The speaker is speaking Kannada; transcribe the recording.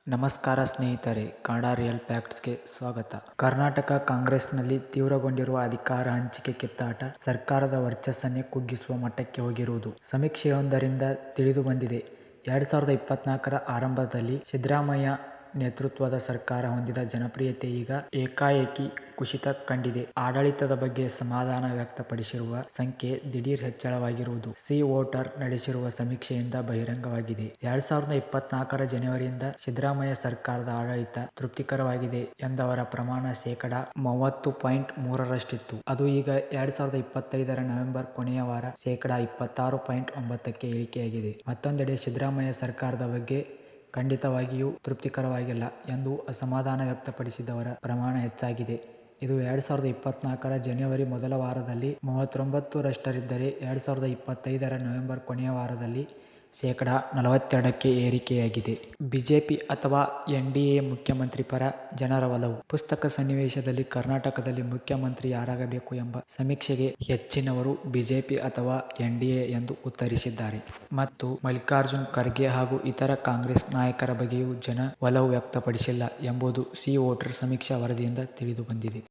ನಮಸ್ಕಾರ ಸ್ನೇಹಿತರೆ, ಕನ್ನಡ ರಿಯಲ್ ಫ್ಯಾಕ್ಟ್ಸ್ಗೆ ಸ್ವಾಗತ. ಕರ್ನಾಟಕ ಕಾಂಗ್ರೆಸ್ನಲ್ಲಿ ತೀವ್ರಗೊಂಡಿರುವ ಅಧಿಕಾರ ಹಂಚಿಕೆ ಕಿತ್ತಾಟ ಸರ್ಕಾರದ ವರ್ಚಸ್ಸನ್ನೇ ಕುಗ್ಗಿಸುವ ಮಟ್ಟಕ್ಕೆ ಹೋಗಿರುವುದು ಸಮೀಕ್ಷೆಯೊಂದರಿಂದ ತಿಳಿದು ಬಂದಿದೆ. 2024ರ ಆರಂಭದಲ್ಲಿ ಸಿದ್ದರಾಮಯ್ಯ ನೇತೃತ್ವದ ಸರ್ಕಾರ ಹೊಂದಿದ ಜನಪ್ರಿಯತೆ ಈಗ ಏಕಾಏಕಿ ಕುಸಿತ ಕಂಡಿದೆ. ಆಡಳಿತದ ಬಗ್ಗೆ ಸಮಾಧಾನ ವ್ಯಕ್ತಪಡಿಸಿರುವ ಸಂಖ್ಯೆ ದಿಢೀರ್ ಹೆಚ್ಚಳವಾಗಿರುವುದು ಸಿ ವೋಟರ್ ನಡೆಸಿರುವ ಸಮೀಕ್ಷೆಯಿಂದ ಬಹಿರಂಗವಾಗಿದೆ. 2024ರ ಜನವರಿಯಿಂದ ಸಿದ್ದರಾಮಯ್ಯ ಸರ್ಕಾರದ ಆಡಳಿತ ತೃಪ್ತಿಕರವಾಗಿದೆ ಎಂದವರ ಪ್ರಮಾಣ ಶೇಕಡಾ 30.3ರಷ್ಟಿತ್ತು. ಅದು ಈಗ 2025ರ ನವೆಂಬರ್ ಕೊನೆಯ ವಾರ ಶೇಕಡಾ 26.9ಕ್ಕೆ ಇಳಿಕೆಯಾಗಿದೆ. ಮತ್ತೊಂದೆಡೆ ಸಿದ್ದರಾಮಯ್ಯ ಸರ್ಕಾರದ ಬಗ್ಗೆ ಖಂಡಿತವಾಗಿಯೂ ತೃಪ್ತಿಕರವಾಗಿಲ್ಲ ಎಂದು ಅಸಮಾಧಾನ ವ್ಯಕ್ತಪಡಿಸಿದವರ ಪ್ರಮಾಣ ಹೆಚ್ಚಾಗಿದೆ. ಇದು 2024ರ ಜನವರಿ ಮೊದಲ ವಾರದಲ್ಲಿ 39ರಷ್ಟಿದ್ದರೆ 2025ರ ನವೆಂಬರ್ ಕೊನೆಯ ವಾರದಲ್ಲಿ ಶೇಕಡಾ 42ಕ್ಕೆ ಏರಿಕೆಯಾಗಿದೆ. ಬಿಜೆಪಿ ಅಥವಾ ಎನ್ಡಿಎ ಮುಖ್ಯಮಂತ್ರಿ ಪರ ಜನರ ಒಲವು. ಪುಸ್ತಕ ಸನ್ನಿವೇಶದಲ್ಲಿ ಕರ್ನಾಟಕದಲ್ಲಿ ಮುಖ್ಯಮಂತ್ರಿ ಯಾರಾಗಬೇಕು ಎಂಬ ಸಮೀಕ್ಷೆಗೆ ಹೆಚ್ಚಿನವರು ಬಿಜೆಪಿ ಅಥವಾ ಎನ್ಡಿಎ ಎಂದು ಉತ್ತರಿಸಿದ್ದಾರೆ. ಮತ್ತು ಮಲ್ಲಿಕಾರ್ಜುನ್ ಖರ್ಗೆ ಹಾಗೂ ಇತರ ಕಾಂಗ್ರೆಸ್ ನಾಯಕರ ಬಗ್ಗೆಯೂ ಜನ ಒಲವು ವ್ಯಕ್ತಪಡಿಸಿಲ್ಲ ಎಂಬುದು ಸಿ ವೋಟರ್ ಸಮೀಕ್ಷಾ ವರದಿಯಿಂದ ತಿಳಿದು ಬಂದಿದೆ.